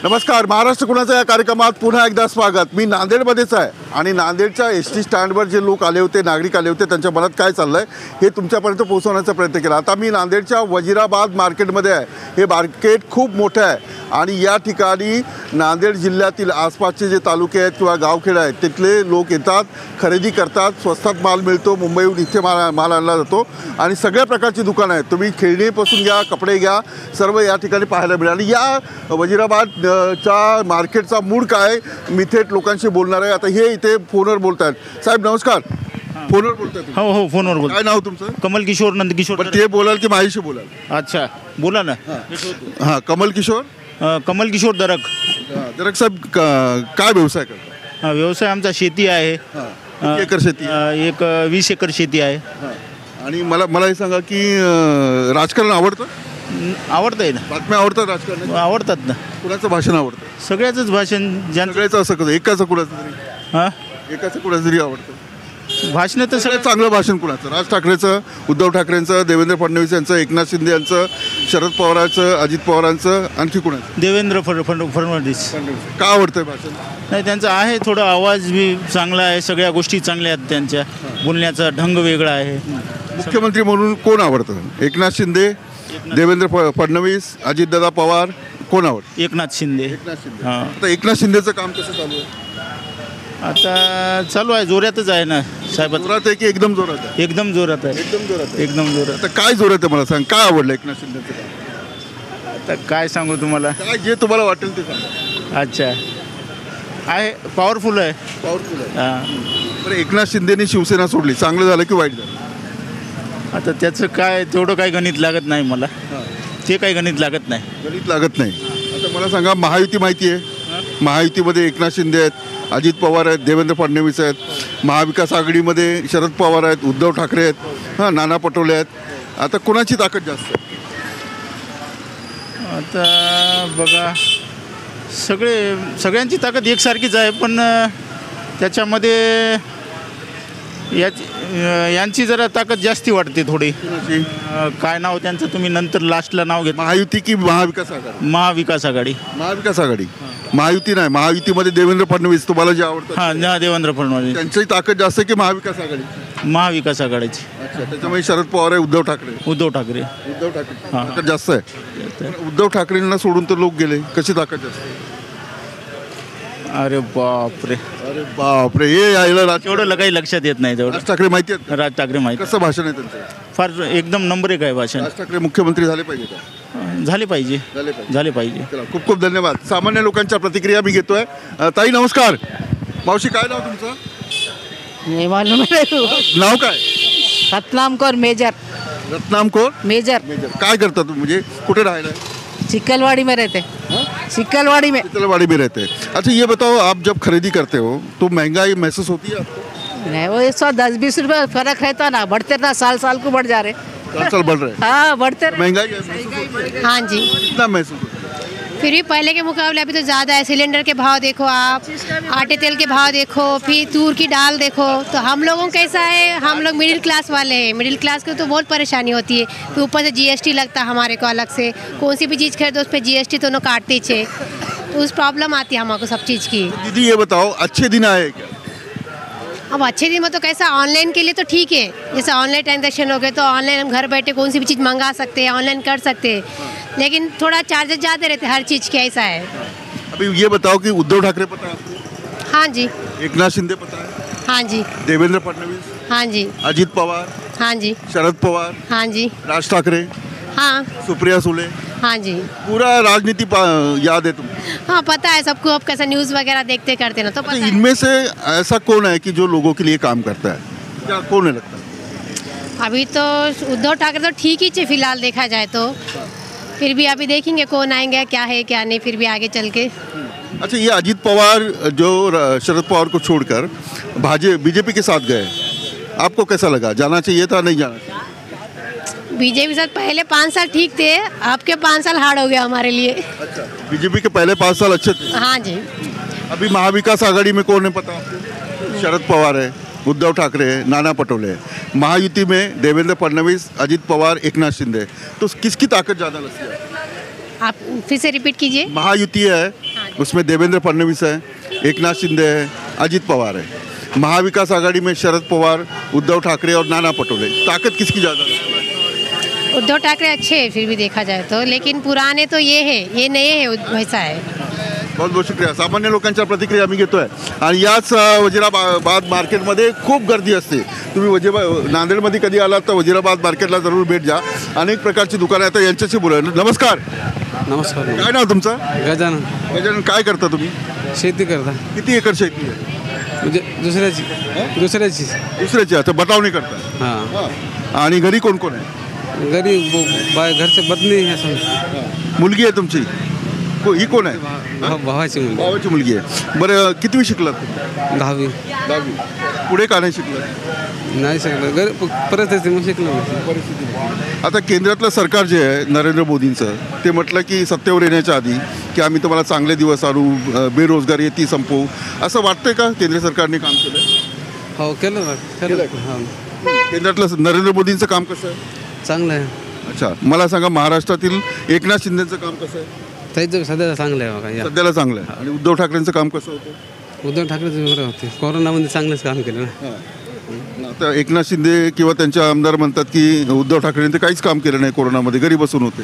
नमस्कार, महाराष्ट्र कुणाचा या कार्यक्रमात पुन्हा एकदा स्वागत। मी नांदेडमध्येच आहे आणि नांदेडच्या एसटी स्टँडवर जे लोक आले होते, नागरिक आले होते, त्यांच्या मनात काय चाललंय हे तुमच्यापर्यंत पोहोचवण्याचा प्रयत्न केला। आता मी नांदेडच्या वजिराबाद मार्केटमध्ये आहे। हे मार्केट खूप मोठं आहे आणि या ठिकाणी नांदेड जिल्ह्यातील आसपासचे जे तालुके आहेत किंवा गावखेड आहेत तिथले लोक येतात, खरेदी करतात, स्वस्तात माल मिळतो, मुंबईहून इथे माल आणला जातो आणि सगळ्या प्रकारची दुकानं आहेत। तुम्ही खेळणीपासून घ्या, कपडे घ्या, सर्व या ठिकाणी पाहायला मिळेल। आणि या वजिराबादच्या मार्केटचा मूड काय, मी थेट लोकांशी बोलणार आहे। आता हे इथे फोनवर बोलत आहेत। साहेब नमस्कार, फोनवर बोलताय? हो हो, फोनवर बोल। काय नाव तुमचं? कमल किशोर नंदकिशोर। पण ते बोलाल की माझ्याशी बोलाल? अच्छा, बोला ना। हां, कमल किशोर। कमल किशोर दरक। दरक साहेब, काय व्यवसाय करता? व्यवसाय आमचा शेती आहे। किती एकर शेती? एक 20 एकर शेती आहे। आणि मला हे सांगा की राजकारण आवडतं? आवडतंय ना, बातम्या आवडतात, राजकारण आवडतात ना। कुणाचं भाषण आवडतं? सगळ्याचंच भाषण सगळ्याचं असं कसं? एकाचं कुणाचं तरी? हां, एकाचं कुणाचं तरी आवडतं? भाषण तर सगळ्यात चांगलं भाषण कुणाचं? राज ठाकरेचं, उद्धव ठाकरेंचं, देवेंद्र फडणवीस यांचं, एकनाथ शिंदे यांचं, शरद पवारांचं, अजित पवारांचं, आणखी कुणाचं? देवेंद्र फडणवीस। का आवडतंय भाषण? नाही, त्यांचा आहे थोडा आवाज बी चांगला आहे, सगळ्या गोष्टी चांगल्या आहेत, त्यांच्या बोलण्याचा ढंग वेगळा आहे। मुख्यमंत्री म्हणून कोण आवडतं? एकनाथ शिंदे, देवेंद्र फडणवीस, अजितदादा पवार, कोण आवडतं? एकनाथ शिंदे। हां, आता एकनाथ शिंदेचं काम कसं चालू आहे? आता चालू आहे, जोरातच आहे ना साहेब। जोरात आहे की एकदम जोरात आहे? एकदम जोरात आहे, एकदम जोरात आहे। एकदम जोरात। आता काय जोरात आहे मला सांग, काय आवडलं एकनाथ शिंदेचं काम? आता काय सांगू तुम्हाला? काय जे तुम्हाला वाटेल ते सांगा। अच्छा, आहे, पॉवरफुल आहे। पॉवरफुल आहे। हां, बरं, एकनाथ शिंदेनी शिवसेना सोडली, चांगलं झालं की वाईट झालं? आता त्याचं काय तेवढं काही गणित लागत नाही मला, ते काही गणित लागत नाही। गणित लागत नाही। आता मला सांगा, महायुती माहिती आहे? महायुतीमध्ये एकनाथ शिंदे आहेत, अजित पवार आहेत, देवेंद्र फडणवीस आहेत, महाविकास आघाडीमध्ये शरद पवार आहेत, उद्धव ठाकरे आहेत, नाना पटोले आहेत। आता कोणाची ताकद जास्त आहे? आता बघा, सगळ्यांची ताकद एकसारखीच आहे, पण त्याच्यामध्ये यांची जरा ताकद जास्ती वाटते थोडी। काय नाव त्यांचं, तुम्ही नंतर लास्टला नाव घेत? महायुती की महाविकास आघाडी? महाविकास आघाडी। महाविकास आघाडी, महायुती नाही। महायुतीमध्ये देवेंद्र फडणवीस तुम्हाला जे आवडतात? हां, देवेंद्र फडणवीस। त्यांची ताकद जास्त आहे की महाविकास आघाडी? महाविकास आघाडीची। अच्छा, त्याच्यामुळे शरद पवार आहे, उद्धव ठाकरे ताकद जास्त आहे। उद्धव ठाकरेंना सोडून तर लोक गेले, कशी ताकद जास्त आहे? अरे बापरे, अरे बापरे, हे यायला तेवढं काही लक्षात येत नाही तेवढं। राज ठाकरे माहिती आहेत? राज ठाकरे माहिती। कसं भाषण आहे त्यांचं? फार एकदम नंबर एक आहे भाषण। राज ठाकरे मुख्यमंत्री झाले पाहिजे का? झाले पाहिजे, झाले पाहिजे। चला, खूप खूप धन्यवाद। सामान्य लोकांच्या प्रतिक्रिया मी घेतोय। ताई नमस्कार। मावशी, काय नाव तुमचं? नहीं मालूम है। नाव काय? रत्नाम कौर मेजर। रत्नाम कौर मेजर। काय करता तुम्ही, म्हणजे कुठे राहायला? चिकलवाड़ी में रहते। चिकलवाड़ी में। चिकलवाड़ी में रहते हैं। अच्छा, ये बताओ, आप जब खरीदी करते हो तो महंगाई महसूस होती है आपको? नहीं, वो 110-20 रुपये फर्क रहता ना, बढ़ते ना, साल साल को बढ़ जा रहे। साल बढ़ रहे हैं। हाँ, बढ़ते रहे। महंगाई महसूस होती है? हाँ जी, कितना महसूस होता है? फिर भी पहले के मुकाबले अभी तो ज़्यादा है। सिलेंडर के भाव देखो आप, आटे तेल के भाव देखो, फिर तूर की दाल देखो। तो हम लोगों का कैसा है, हम लोग मिडिल क्लास वाले हैं, मिडिल क्लास को तो बहुत परेशानी होती है। फिर ऊपर से GST लगता है हमारे को अलग से, कौन सी भी चीज़ खरीदो उस पर GST दोनों काटते ही छे, तो उस प्रॉब्लम आती है हमको सब चीज़ की। दीदी ये बताओ, अच्छे दिन आए क्या? अब अच्छे दिन में तो कैसा, ऑनलाइन के लिए तो ठीक है, जैसे ऑनलाइन ट्रांजेक्शन हो गए तो ऑनलाइन हम घर बैठे कौन सी भी चीज़ मंगा सकते हैं, ऑनलाइन कर सकते हैं, लेकिन थोड़ा चार्जेस ज़्यादा रहते हैं हर चीज़ के, ऐसा है। अभी ये बताओ कि उद्धव ठाकरे पता है आपको? हाँ जी। एकनाथ शिंदे पता है? हाँ जी। देवेंद्र फडणवीस? हाँ जी। अजित पवार? हाँ जी। शरद पवार? हाँ जी। राज ठाकरे? हाँ। सुप्रिया सुले? हाँ जी। पूरा राजनीति याद है तुमको? हाँ, पता है सबको, अब कैसा न्यूज़ वगैरह देखते करते ना, तो पता है। इनमें से ऐसा कौन है कि जो लोगों के लिए काम करता है? क्या कौन है लगता है? अभी तो उद्धव ठाकरे तो ठीक ही थे फिलहाल देखा जाए तो, फिर भी अभी देखेंगे कौन आएंगे, क्या है क्या नहीं, फिर भी आगे चल के। अच्छा, ये अजित पवार जो शरद पवार को छोड़कर बीजेपी के साथ गए, आपको कैसा लगा? जाना चाहिए था, नहीं जाना चाहिए? बीजेपी साथ पहले 5 साल ठीक थे, आपके 5 साल हार्ड हो गया हमारे लिए। अच्छा, बीजेपी के पहले 5 साल अच्छे थे? हाँ जी। अभी महाविकास आघाड़ी में कौन है पता आपको? शरद पवार है, उद्धव ठाकरे है, नाना पटोले है। महायुति में देवेंद्र फडणवीस, अजित पवार, एकनाथ शिंदे। तो किसकी ताकत ज़्यादा लगती है? आप फिर से रिपीट कीजिए। महायुति है, उसमें देवेंद्र फडणवीस है, एकनाथ शिंदे है, अजित पवार है। महाविकास आघाड़ी में शरद पवार, उद्धव ठाकरे और नाना पटोले। ताकत किसकी ज़्यादा है? उद्धव ठाकरे अच्छे हैं फिर भी देखा जाए तो, लेकिन पुराने तो ये है, ये नए है वैसा है। बहुत बहुत शुक्रिया. सामान्य लोकांच्या प्रतिक्रिया आम्ही घेतोय आणि याच वजिराबाद मार्केटमध्ये खूप गर्दी असते. तुम्ही नांदेडमध्ये कधी आलात तर वजिराबाद मार्केटला जरूर भेट द्या. अनेक प्रकारची दुकानं आहेत. यांच्याशी बोला. नमस्कार. नमस्कार. काय नाव तुमचं? गजानन. गजानन, काय करता तुम्ही? शेती करता. किती एकर शेती आहे? म्हणजे दुसऱ्याची. आता बतावणी करता. हां. आणि घरी कोण कोण आहे? घरी घरचे पत्नी आहे. मुलगी आहे तुमची? ही कोण आहे? भावाची मुलगी. भावाची मुलगी आहे. बरं, कितवी शिकलात? 10वी. पुढे का नाही शिकलात? नाही शिकलं. घरी परिस्थिती मग शिकलो. आता केंद्रातलं सरकार जे आहे नरेंद्र मोदींचं, ते म्हटलं की सत्तेवर येण्याच्या आधी की आम्ही तुम्हाला चांगले दिवस आणू, बेरोजगारी ती संपवू. असं वाटतंय का केंद्र सरकारने काम केलं? हो केलं ना. हां. केंद्रातलं नरेंद्र मोदींचं काम कसं आहे? चांगलं आहे. अच्छा, मला सांगा महाराष्ट्रातील एकनाथ शिंदेचं काम कसं आहे? त्याचं सध्या चांगलं आहे बघा. सध्याला चांगलं आहे. आणि उद्धव ठाकरेंचं काम कसं होतं? उद्धव ठाकरेचं बरं होते. कोरोनामध्ये चांगलंच काम केलं ना. आता एकनाथ शिंदे किंवा त्यांचे आमदार म्हणतात की उद्धव ठाकरेंनी काहीच काम केलं नाही कोरोनामध्ये, घरी बसून होते.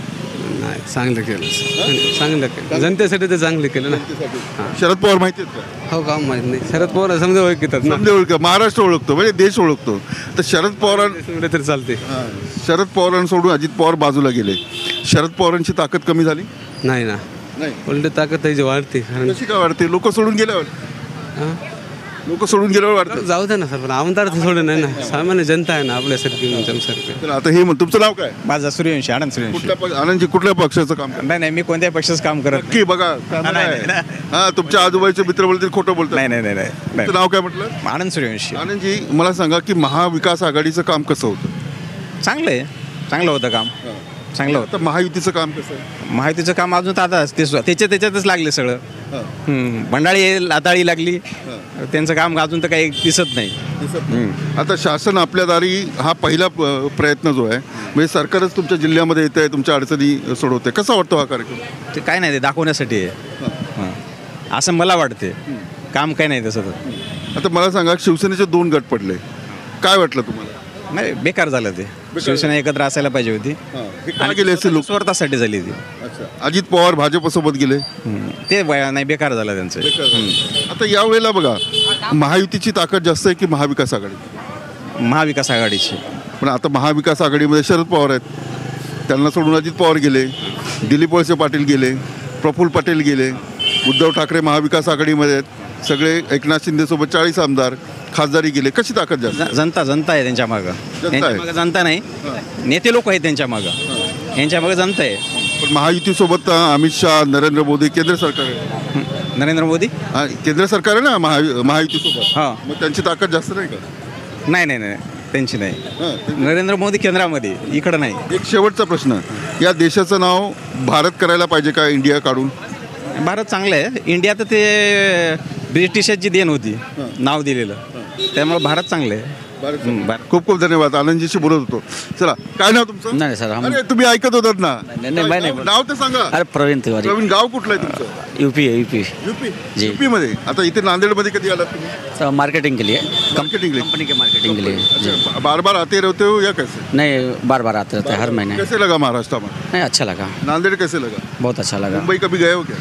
नाही, चांगलं केलं. चांगलं केलं. जनतेसाठी तर चांगलं केलं ना. शरद पवार माहिती आहेत का? हो, काम माहीत नाही. शरद पवार समजा ओळखतात ना. समजा ओळख, महाराष्ट्र ओळखतो म्हणजे देश ओळखतो. तर शरद पवारांना तर चालते. शरद पवारांना सोडून अजित पवार बाजूला गेले. शरद पवारांची ताकद कमी झाली नाही ना. नाही. उलट ताकद त्याची वाढते. कारण कशी काय वाढते? लोक सोडून गेल्यावर हां, वाढतं. जाऊ दे ना सर, पण आमदार तर सोडं नाही ना. सामान्य जनता आहे ना आपल्यासारखी तुमच्यासारखी. तर आता हे तुमचं नाव काय? माझा सूर्यवंशी, आनंद सूर्यवंशी. आनंदजी, कुठल्या पक्षाचं काम करता? नाही, मी कोणत्याही पक्षाचं काम करत नक्की बघा. हा, तुमच्या आजूबाजूचे मित्र बोलतील खोटं बोलतात. नाही. तुमचं नाव काय म्हटलं? आनंद सूर्यवंशी. आनंदजी, मला सांगा की महाविकास आघाडीचं काम कसं होतं? चांगलं होतं काम. चांगलं होतं. आता महायुतीचं काम कसं आहे? महायुतीचं काम अजून आता त्याच्यातच लागले सगळं. बंडाळी लाताळी लागली. त्यांचं काम अजून तर काही दिसत नाही. आता शासन आपल्या दारी हा पहिला प्रयत्न जो आहे, म्हणजे सरकारच तुमच्या जिल्ह्यामध्ये येतं आहे, तुमच्या अडचणी सोडवते. कसा वाटतो हा कार्यक्रम? ते काय नाही, ते दाखवण्यासाठी आहे. असं मला वाटते. काम काय नाही तसं तर. आता मला सांगा, शिवसेनेचे 2 गट पडले, काय वाटलं तुम्हाला? नाही, बेकार झालं ते. शिवसेना एकत्र असायला पाहिजे होती. काय गेले असेल लोक? स्वार्थासाठी झाली ती. अजित पवार भाजपसोबत गेले, ते नाही, बेकार झालं त्यांचं. आता यावेळेला बघा, महायुतीची ताकद जास्त आहे की महाविकास आघाडी? महाविकास आघाडीची. पण आता महाविकास आघाडीमध्ये शरद पवार आहेत, त्यांना सोडून अजित पवार गेले, दिलीप वळसे पाटील गेले, प्रफुल्ल पटेल गेले, उद्धव ठाकरे महाविकास आघाडीमध्ये आहेत, सगळे एकनाथ शिंदेसोबत 40 आमदार, खासदारी गेले. कशी ताकद जास्त? जनता आहे त्यांच्या मागं. जनता नाही, नेते लोक आहेत त्यांच्या मागं. यांच्या मागं जनता आहे. पण महायुतीसोबत अमित शहा, नरेंद्र मोदी, केंद्र सरकार आहे. नरेंद्र मोदी केंद्र सरकार आहे ना महायुतीसोबत. हां. मग त्यांची ताकद जास्त नाही का? नाही, त्यांची नाही. नरेंद्र मोदी केंद्रामध्ये, इकडं नाही. एक शेवटचा प्रश्न, या देशाचं नाव भारत करायला पाहिजे का इंडिया काढून? भारत चांगलं आहे. इंडिया तर ते ब्रिटिशांची देण होती, नाव दिलेलं. त्यामुळे भारत चांगलं आहे. खूप खूप धन्यवाद. आनंदजीशी बोलत होतो. चला, काय नाव तुमचं? नाही सर, अरे, तुम्ही ऐकत होतात ना? नाही. नाव तर सांगा. अरे प्रवीण तिवारी. प्रवीण, गाव कुठलं आहे तुमचं? यूपी है, यूपी जी. यूपी मध्ये. आता इथे नांदेडमध्ये कधी आलात तुम्ही? सर मार्केटिंग के लिए, मार्केटिंग के लिए? कंपनी के मार्केटिंग के लिए जी. बार बार आते रहते हो या कैसे? नहीं, बार बार आते रहते हैं हर महीने. कैसे लगा महाराष्ट्र में? नहीं, अच्छा लगा. नांदेड़ कैसे लगा? बहुत अच्छा लगा. मुंबई कभी गए हो क्या?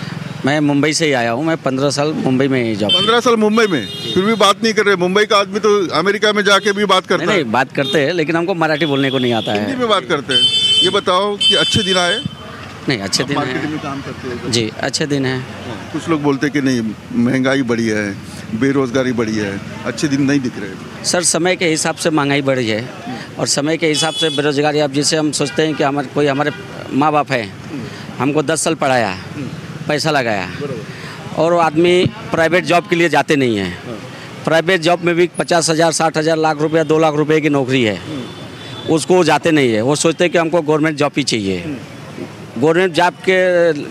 मैं मुंबई से ही आया हूँ. मैं 15 साल मुंबई में ही जॉब. 15 साल मुंबई में, फिर भी बात नहीं कर रहे. मुंबई का आदमी तो अमेरिका में जाके भी बात करता है. नहीं, बात करते हैं लेकिन हमको मराठी बोलने को नहीं आता हिंदी है. में बात करते हैं. ये बताओ कि अच्छे दिन आए? नहीं, अच्छे दिन मार्केटिंग है में काम करते हैं जी, अच्छे दिन है. कुछ लोग बोलते हैं कि नहीं, महंगाई बढ़ी है, बेरोजगारी बढ़ी है, अच्छे दिन नहीं दिख रहे. सर समय के हिसाब से महंगाई बढ़ी है और समय के हिसाब से बेरोजगारी. अब जिसे हम सोचते हैं कि हमारे माँ बाप है, हमको 10 साल पढ़ाया, पैसा लगाया, और वो आदमी प्राइवेट जॉब के लिए जाते नहीं हैं. प्राइवेट जॉब में भी 50,000, 60,000, लाख रुपया, 2 लाख रुपए की नौकरी है, उसको जाते नहीं है. वो सोचते हैं कि हमको गवर्नमेंट जॉब ही चाहिए. गवर्नमेंट जॉब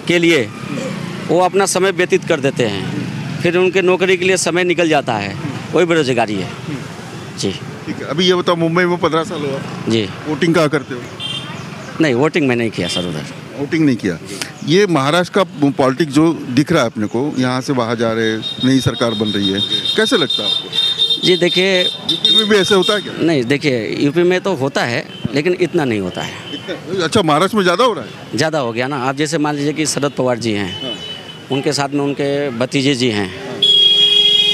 के लिए वो अपना समय व्यतीत कर देते हैं, फिर उनके नौकरी के लिए समय निकल जाता है. वही बेरोजगारी है जी. ठीक है. अभी ये बताओ, मुंबई में 15 साल हुआ जी. वोटिंग कहाँ करते हो? नहीं, वोटिंग मैं नहीं किया सर उधर. वोटिंग नहीं किया। ये महाराष्ट्र का पॉलिटिक्स जो दिख रहा है अपने को, यहाँ से वहाँ जा रहे, नई सरकार बन रही है, कैसे लगता है आपको? जी देखिए, यूपी में भी ऐसे होता है क्या? नहीं देखिए, यूपी में तो होता है लेकिन इतना नहीं होता है। अच्छा, महाराष्ट्र में ज़्यादा हो रहा है? ज़्यादा हो गया ना। आप जैसे मान लीजिए कि शरद पवार जी हैं, उनके साथ में उनके भतीजे जी हैं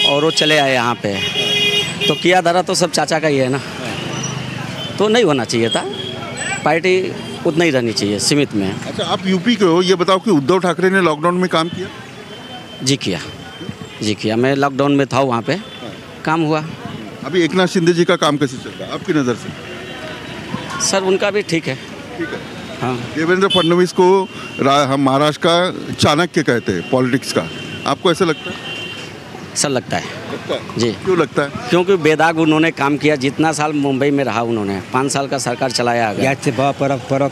और वो चले आए यहाँ पे, तो किया धरा तो सब चाचा का ही है ना, तो नहीं होना चाहिए था। पार्टी उतना ही रहनी चाहिए, सीमित में। अच्छा, आप यूपी के हो, ये बताओ कि उद्धव ठाकरे ने लॉकडाउन में काम किया? जी किया। मैं लॉकडाउन में था, वहाँ पे काम हुआ। अभी एकनाथ शिंदे जी का काम कैसे चल रहा है आपकी नज़र से? सर उनका भी ठीक है। ठीक है। हाँ, देवेंद्र फडणवीस को हम महाराष्ट्र का चाणक्य कहते हैं पॉलिटिक्स का, आपको ऐसा लगता है? सर लगता है जी। क्यों लगता है? क्योंकि बेदाग उन्होंने काम किया। जितना साल मुंबई में रहा उन्होंने, 5 साल का सरकार चलाया अगर। गॅसचे भाव परवा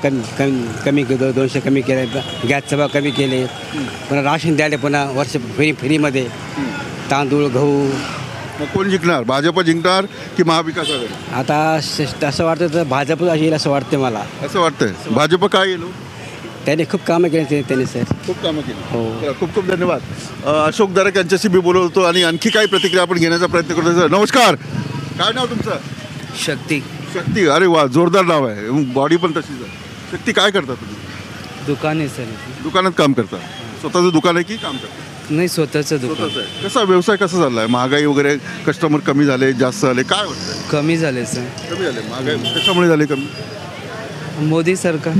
कमी 200 कमी केले, गॅसचे भाव कमी केले, पुन्हा राशन द्यायला, पुन्हा वर्ष फ्रीमध्ये तांदूळ गहू. मग कोण जिंकणार? भाजप जिंकणार की महाविकास आघाडी? आता असं वाटतं तर भाजप येईल असं वाटते मला. असं वाटतंय भाजप काय येईल? त्याने खूप कामं केली त्यांनी सर. खूप कामं केली. हो. चला, खूप खूप धन्यवाद. अशोक दरक यांच्याशी मी बोलत होतो आणि आणखी काही प्रतिक्रिया आपण घेण्याचा प्रयत्न करतो. नमस्कार, काय नाव तुमचं? शक्ती. शक्ती, अरे वा, जोरदार नाव आहे, बॉडी पण तशीच आहे. शक्ती, काय करता तुम्ही? दुकान आहे सर. दुकानात काम करता? स्वतःचं दुकान आहे की काम करता? नाही, स्वतःचं दुकान. स्वतःच आहे. कसा व्यवसाय कसा चाललाय? महागाई वगैरे, कस्टमर कमी झाले, जास्त झाले, काय वाटतंय? कमी झाले सर. कमी झाले. महागाई कशामुळे झाले कमी? मोदी सरकार.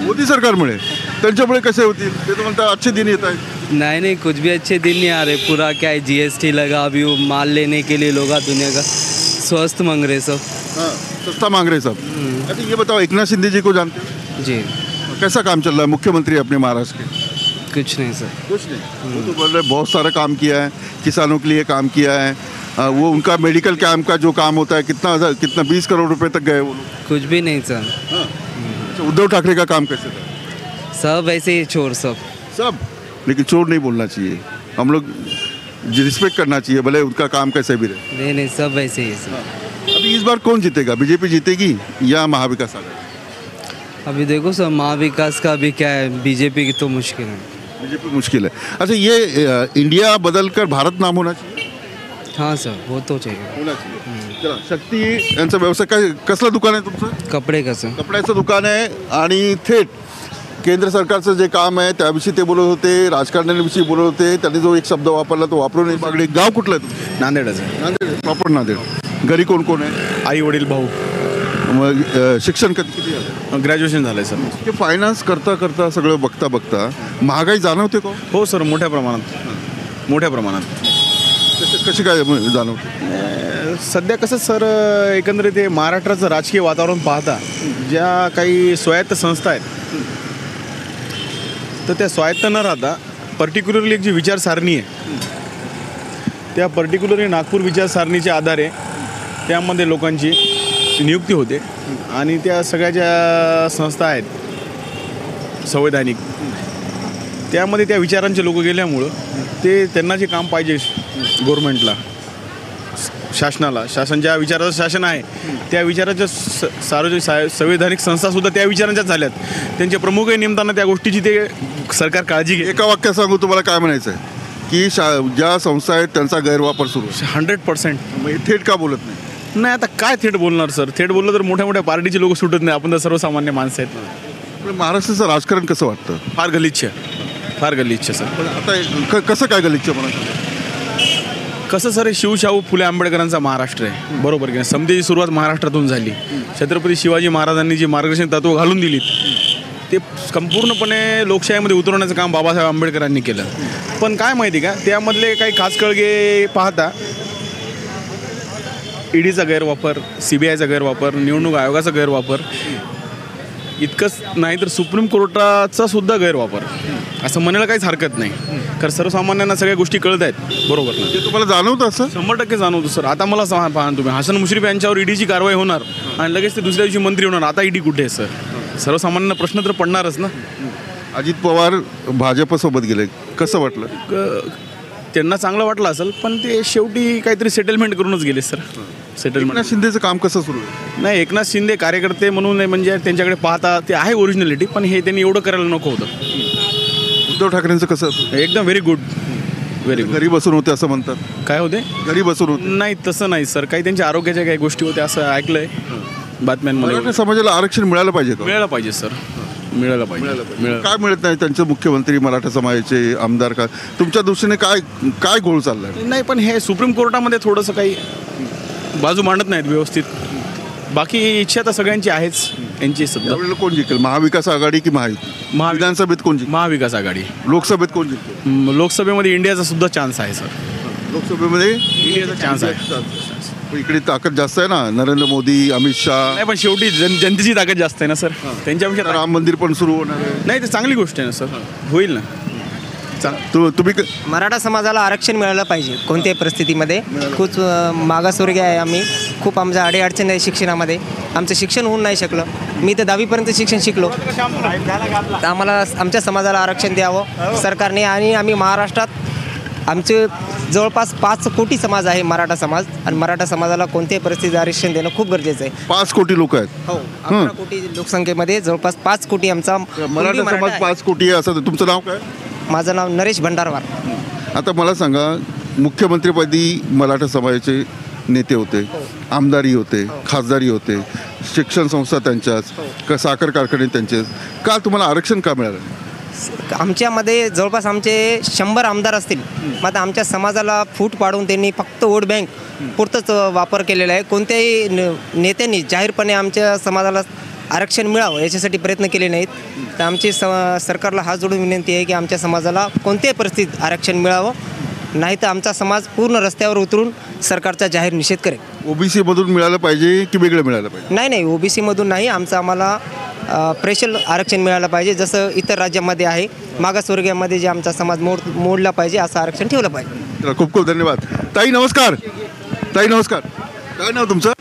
मोदी सरकारमुळे. त्यांच्यामुळे कसे होतील? ते तर म्हणतात अच्छे दिन येत आहेत. नहीं कुछ भी अच्छे दिन नहीं आ रहे. पूरा क्या है, GST लगा, अभी वो माल लेने के लिए लोग दुनिया का स्वस्थ मांग रहे सब. हाँ, सस्ता मांग रहे सब. अच्छा, ये बताओ, एकनाथ शिंदे जी को जानते हो? जी. कैसा काम चल रहा है? मुख्यमंत्री अपने महाराष्ट्र के? कुछ नहीं सर. कुछ नहीं. वो तो बोल रहे बहुत सारा काम किया है, किसानों के लिए काम किया है. वो उनका मेडिकल कैंप का जो काम होता है, कितना 20 करोड़ रुपए तक गए वो लोग. कुछ भी नहीं सर. अच्छा, उद्धव ठाकरे का काम कैसे था? सब ऐसे ही चोर सब. सब. लेकिन चोर नहीं बोलना चाहिए, हम लोग रिस्पेक्ट करना चाहिए, भले उनका काम कैसे भी रहे. नहीं सब ऐसे ही सर. अभी इस बार कौन जीतेगा? बीजेपी जीतेगी या महाविकास आघाड़ी? अभी देखो सर, महाविकास का अभी क्या है, बीजेपी की तो मुश्किल है. बीजेपी मुश्किल है. अच्छा, ये इंडिया बदल कर भारत नाम होना चाहिए? हाँ सर, वो तो चाहिए. होना चाहिए. चला, शक्ती यांचा व्यवसाय काय, कसलं दुकान आहे तुमचं? कपडे का सर. कपड्याचं दुकान आहे आणि थेट केंद्र सरकारचं जे काम आहे त्याविषयी ते बोलत होते, राजकारण्याविषयी बोलत होते. त्यांनी जो एक शब्द वापरला तो वापरून नाही. बागडे गाव कुठलं आहे तुमचं? नांदेडच आहे. नांदेड, प्रॉपर नांदेड. घरी कोण कोण आहे? आई वडील भाऊ. मग शिक्षण किती झालं? ग्रॅज्युएशन झालं आहे सर. हे फायनान्स करता करता सगळं बघता बघता महागाई जाणवते का? हो सर, मोठ्या प्रमाणात. कशी काय जाणवते? सध्या कसं सर, एकंदरीत ते महाराष्ट्राचं राजकीय वातावरण पाहता ज्या काही स्वायत्त संस्था आहेत, तर त्या स्वायत्त न राहता पर्टिक्युलरली एक जी विचारसारणी आहे, त्या पर्टिक्युलरली नागपूर विचारसारणीच्या आधारे त्यामध्ये लोकांची नियुक्ती होते आणि त्या सगळ्या ज्या संस्था संवैधानिक, त्यामध्ये त्या विचारांचे लोक गेल्यामुळं ते त्यांना जे काम पाहिजे गव्हर्नमेंटला, शासनाला, शासन ज्या विचाराचं शासन आहे त्या विचाराच्या सार्वजनिक संवैधानिक संस्थासुद्धा त्या विचारांच्याच झाल्यात. त्यांचे प्रमुखही नेमताना त्या गोष्टीची ते सरकार काळजी घे. एका वाक्यात सांगू तुम्हाला काय म्हणायचं आहे की ज्या संस्था आहेत त्यांचा गैरवापर सुरू आहे. 100%. मग थेट का बोलत नाही? नाही, आता काय थेट बोलणार सर? थेट बोललं तर मोठ्या मोठ्या पार्टीचे लोक सुटत नाही. आपण तर सर्वसामान्य माणसं आहेत. महाराष्ट्राचं राजकारण कसं वाटतं? फार गलिच्छ सर. पण आता कसं काय गलिच्छ म्हणा? कसं सर, शिवशाहू फुले आंबेडकरांचा महाराष्ट्र आहे, बरोबर की नाही? समतेची सुरुवात महाराष्ट्रातून झाली. छत्रपती शिवाजी महाराजांनी जी मार्गदर्शन तत्व घालून दिलीत ते संपूर्णपणे लोकशाहीमध्ये उतरवण्याचं काम बाबासाहेब आंबेडकरांनी केलं. पण काय माहिती का, त्यामधले काही खाचकळगे पाहता ईडीचा गैरवापर, CBIचा गैरवापर, निवडणूक आयोगाचा गैरवापर, इतकंच नाही तर सुप्रीम कोर्टाचा सुद्धा गैरवापर, असं म्हणायला काहीच हरकत नाही. कारण सर्वसामान्यांना सगळ्या गोष्टी कळत आहेत, बरोबर ना? ते तुम्हाला जाणवतं असं? 100% जाणवतो सर. आता मला पाहा तुम्ही, हसन मुश्रीफ यांच्यावर ईडीची कारवाई होणार आणि लगेच ते दुसऱ्या दिवशी मंत्री होणार. आता ईडी कुठे आहे सर? सर्वसामान्यांना प्रश्न तर पडणारच ना. अजित पवार भाजपसोबत गेले, कसं वाटलं? त्यांना चांगलं वाटलं असेल, पण ते शेवटी काहीतरी सेटलमेंट करूनच गेले सर. सेटलमेंट एकनाथ शिंदेचं काम कसं सुरू आहे? नाही, एकनाथ शिंदे कार्यकर्ते म्हणून नाही, म्हणजे त्यांच्याकडे पाहता ते आहे ओरिजिनॅलिटी, पण हे त्यांनी एवढं करायला नको होतं. उद्धव ठाकरेंचं कसं? एकदम व्हेरी गुड, व्हेरी गुड. घरी बसून होते असं म्हणतात. काय होते? घरी बसून होते. नाही, तसं नाही सर. काही त्यांच्या आरोग्याच्या काही गोष्टी होत्या असं ऐकलंय बातम्यांमध्ये. मराठा समाजाला आरक्षण मिळालं पाहिजे का? मिळालं पाहिजे सर, मिळालं पाहिजे. मिळालं. काय मिळत नाही त्यांचे मुख्यमंत्री, मराठा समाजाचे आमदार? का तुमच्या दृष्टीने काय घोळ चाललाय? नाही, पण हे सुप्रीम कोर्टामध्ये थोडंसं काही बाजू मांडत नाहीत व्यवस्थित. बाकी इच्छा तर सगळ्यांची आहेच यांची सध्या. यावेळेला कोण जिंकेल? महाविकास आघाडी की महायुती? विधानसभेत कोण जिंकेल? महाविकास आघाडी. लोकसभेत कोण जिंकेल? लोकसभेमध्ये इंडियाचा सुद्धा चान्स आहे सर. लोकसभेमध्ये इंडियाचा चान्स आहे. पण इकडे ताकद जास्त आहे ना, नरेंद्र मोदी, अमित शहा. नाही, पण शेवटी जनतेची ताकद जास्त आहे ना सर. त्यांच्यापेक्षा राम मंदिर पण सुरू होणार आहे. नाही, ते चांगली गोष्ट आहे ना सर, होईल ना. तुम्ही मराठा समाजाला आरक्षण मिळालं पाहिजे कोणत्याही परिस्थितीमध्ये. खूप मागासवर्गीय आहे आम्ही. खूप आमच्या अडीअडचण आहे शिक्षणामध्ये. आमचं शिक्षण होऊन नाही शकलं. मी तर 10वीपर्यंत शिक्षण शिकलो. तर आम्हाला आमच्या समाजाला आरक्षण द्यावं सरकारने. आणि आम्ही महाराष्ट्रात आमचे जवळपास 5 कोटी समाज आहे मराठा समाज, आणि मराठा समाजाला कोणत्याही परिस्थितीत आरक्षण देणं खूप गरजेचं आहे. 5 कोटी लोक आहेत. हो, 11 कोटी लोकसंख्येमध्ये जवळपास 5 कोटी आमचा मराठा समाज आहे. 5 कोटी आहे. असं तुमचं नाव काय? माझं नाव नरेश भंडारवार. आता मला सांगा, मुख्यमंत्रीपदी मराठा समाजाचे नेते होते, आमदारी होते, खासदारी होते, शिक्षण संस्था त्यांच्याच, साखर कारखाने त्यांचेच. का तुम्हाला आरक्षण का मिळालं? आमच्यामध्ये जवळपास आमचे 100 आमदार असतील. मग आता आमच्या समाजाला फूट पाडून त्यांनी फक्त वोट बँक पुरतंच वापर केलेला आहे. कोणत्याही नेत्यांनी जाहीरपणे आमच्या समाजाला आरक्षण मिळावं याच्यासाठी प्रयत्न केले नाहीत. तर आमची सरकारला हात जोडून विनंती आहे की आमच्या समाजाला कोणत्याही परिस्थितीत आरक्षण मिळावं, नाही तर आमचा समाज पूर्ण रस्त्यावर उतरून सरकारचा जाहीर निषेध करेल. ओबीसी मधून मिळालं पाहिजे की वेगळं मिळालं पाहिजे? नाही, ओबीसी मधून नाही. आम्हाला स्पेशल आरक्षण मिळालं पाहिजे, जसं इतर राज्यामध्ये आहे. मागासवर्गीयामध्ये जे आमचा समाज मोडला पाहिजे असं आरक्षण ठेवलं पाहिजे. चला, खूप खूप धन्यवाद. ताई नमस्कार. ताई नमस्कार. काय नाव तुमचं?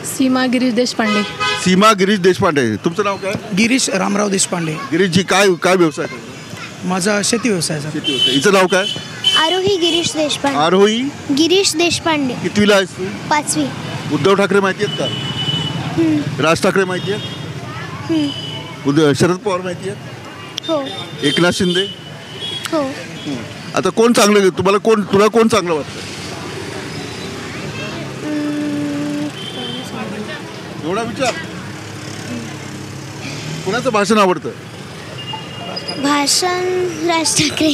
सीमा गिरीश देशपांडे. सीमा गिरीश देशपांडे. तुमचं नाव काय? गिरीश रामराव देशपांडे. गिरीशजी, काय व्यवसाय करता? माझा शेती व्यवसाय. शेती व्यवसाय. हिचं नाव काय? आरोही गिरीश देशपांडे. आरोही गिरीश देशपांडे. कितवीला आहेस तू? 5वी. उद्धव ठाकरे माहिती आहेत का? राज ठाकरे माहिती आहेत? शरद पवार माहिती आहेत? हो. एकनाथ शिंदे? हो. आता कोण चांगलं? तुला कोण चांगलं वाटतं? एवढा विचार. कोणाचं भाषण आवडतं? भाषण राज ठाकरे.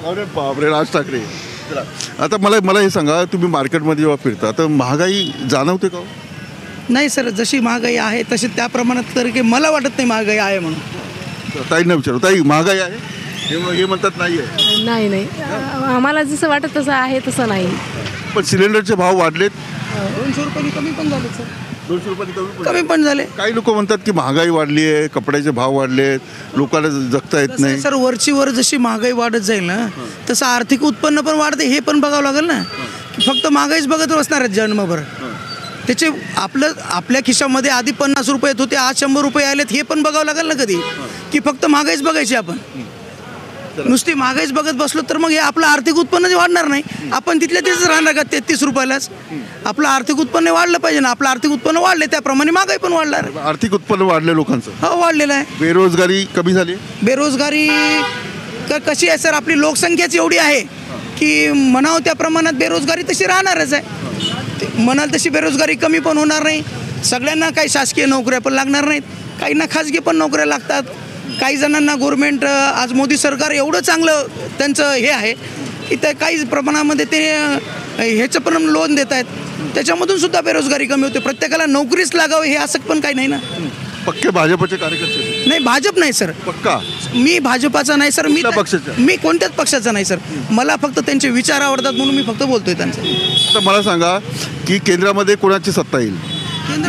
अरे बापरे, राज ठाकरे. चला, आता मला हे सांगा, तुम्ही मार्केटमध्ये जेव्हा फिरता तर महागाई जाणवते का? नाही सर, जशी महागाई आहे तशी त्या प्रमाणात तर की मला वाटत नाही महागाई आहे म्हणून. ताईंना विचारू. ताई, महागाई आहे? हे म्हणतात नाही आहे. नाही, आम्हाला जसं वाटत तसं आहे तसं नाही. पण सिलेंडरचे भाव वाढलेत. 200 रुपये कमी पण झाले सर. 200 रुपये कमी पण झाले. काही लोक म्हणतात की महागाई वाढली आहे, कपड्याचे भाव वाढलेत, लोकांना जगता येत नाही. सर, वरची वर जशी महागाई वाढत जाईल ना तसं आर्थिक उत्पन्न पण वाढते, हे पण बघावं लागेल ना. की फक्त महागाईच बघत बसणार आहेत जन्मभर. त्याचे आपल्या खिशामध्ये आधी 50 रुपये येत होते, आज 100 रुपये आलेत, हे पण बघावं लागेल ना कधी. की फक्त महागाईच बघायची आपण. नुसती महागाईच बघत बसलो तर मग हे आपलं आर्थिक उत्पन्न जे वाढणार नाही. आपण तिथल्या तिथेच राहणार का 33 रुपयालाच? आपलं आर्थिक उत्पन्न वाढलं पाहिजे ना. आपलं आर्थिक उत्पन्न वाढले त्याप्रमाणे महागाई पण वाढणार. आर्थिक उत्पन्न वाढले लोकांचं? हो, वाढलेलं आहे. बेरोजगारी कमी झाली? बेरोजगारी कशी आहे सर? आपली लोकसंख्याच एवढी आहे की म्हणावं त्या प्रमाणात बेरोजगारी तशी राहणारच आहे. म्हणाल तशी बेरोजगारी कमी पण होणार नाही. सगळ्यांना काही शासकीय नोकऱ्या पण लागणार नाहीत, काहींना खाजगी पण नोकऱ्या लागतात. काही जणांना गव्हर्मेंट, आज मोदी सरकार एवढं चांगलं त्यांचं हे आहे की त्या काही प्रमाणामध्ये ते ह्याचं पण लोन देत आहेत. त्याच्यामधून सुद्धा बेरोजगारी कमी होते. प्रत्येकाला नोकरीच लागावं हे असं पण काही नाही ना. पक्के भाजपचे कार्यकर्ते? नाही, भाजप नाही सर. पक्का? मी भाजपाचा नाही सर. मी कोणत्याच पक्षाचा नाही सर. मला फक्त त्यांचे विचार आवडतात म्हणून मी फक्त बोलतोय त्यांचं. आता मला सांगा की केंद्रामध्ये कोणाची सत्ता येईल?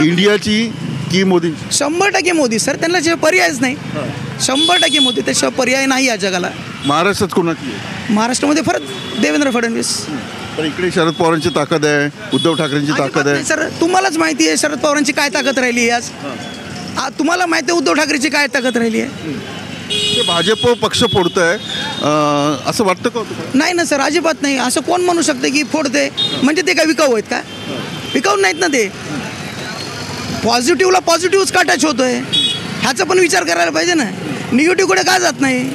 इंडियाची की मोदी? 100% मोदी सर. त्यांना जे पर्यायच नाही. 100% मोदी. त्याशिवाय पर्याय नाही या जगाला. महाराष्ट्रात कोणाची आहे? महाराष्ट्रामध्ये फरक देवेंद्र फडणवीस. पण इकडे शरद पवारांची ताकद आहे, उद्धव ठाकरेंची ताकद आहे. सर, तुम्हालाच माहिती आहे शरद पवारांची काय ताकद राहिली आहे आज. तुम्हाला माहिती आहे उद्धव ठाकरेची काय ताकद राहिली आहे. भाजप पक्ष फोडत आहे असं वाटतं का तुम्हाला? नाही ना सर, अजिबात नाही. असं कोण म्हणू शकतं की फोडते म्हणजे ते काय विकाऊ आहेत का? विकाऊ नाहीत ना ते. पॉझिटिव्हला पॉझिटिव्हच का टच होतोय ह्याचा पण विचार करायला पाहिजे ना. निगेटिव्हकडे का जात नाही?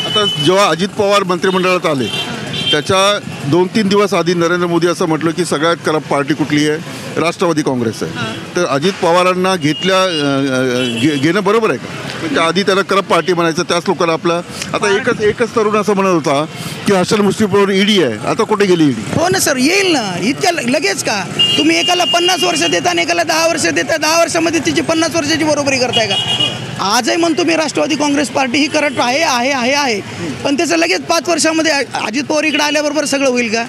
आता जेव्हा अजित पवार मंत्रिमंडळात आले त्याच्या 2-3 दिवस आधी नरेंद्र मोदी असं म्हटलं की सगळ्यात करप्ट पार्टी कुठली आहे? राष्ट्रवादी काँग्रेस आहे. तर अजित पवारांना घेणं बरोबर आहे का? म्हणजे आधी त्याला करप्ट पार्टी म्हणायचं, त्याच लोकांना आपलं. आता एकच तरुण असं म्हणत होता की हसन मुश्रीफवर ईडी आहे. आता कुठे गेली ईडी? हो ना सर, येईल ना. इतक्या लगेच का? तुम्ही एकाला 50 वर्ष देता आणि एकाला 10 वर्ष देता. 10 वर्षामध्ये तिची 50 वर्षाची बरोबरी करताय का? आजही म्हणतो मी राष्ट्रवादी काँग्रेस पार्टी ही करप्ट आहे, पण त्याचं लगेच 5 वर्षामध्ये अजित पवार इकडे आल्याबरोबर सगळं होईल का?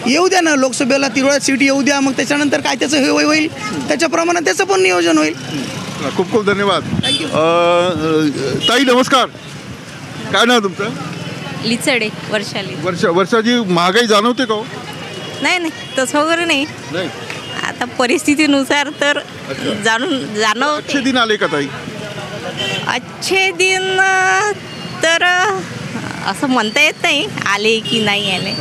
येऊ द्या ना, लोकसभेला 13 सीट येऊ द्या, मग त्याच्यानंतर काय त्याचं हे होईल त्याच्याप्रमाणे त्याचं पण नियोजन होईल. खूप खूप धन्यवाद. ताई नमस्कार, काय नाव तुमचं? लिचडे वर्षाली. वर्षाची महागाई जाणवते का हो? नाही तसं वगैरे नाही. आता परिस्थितीनुसार तर जाणवते. अच्छे दिन आले का ताई? अच्छे दिन तर असं म्हणता येत नाही आले की नाही आले.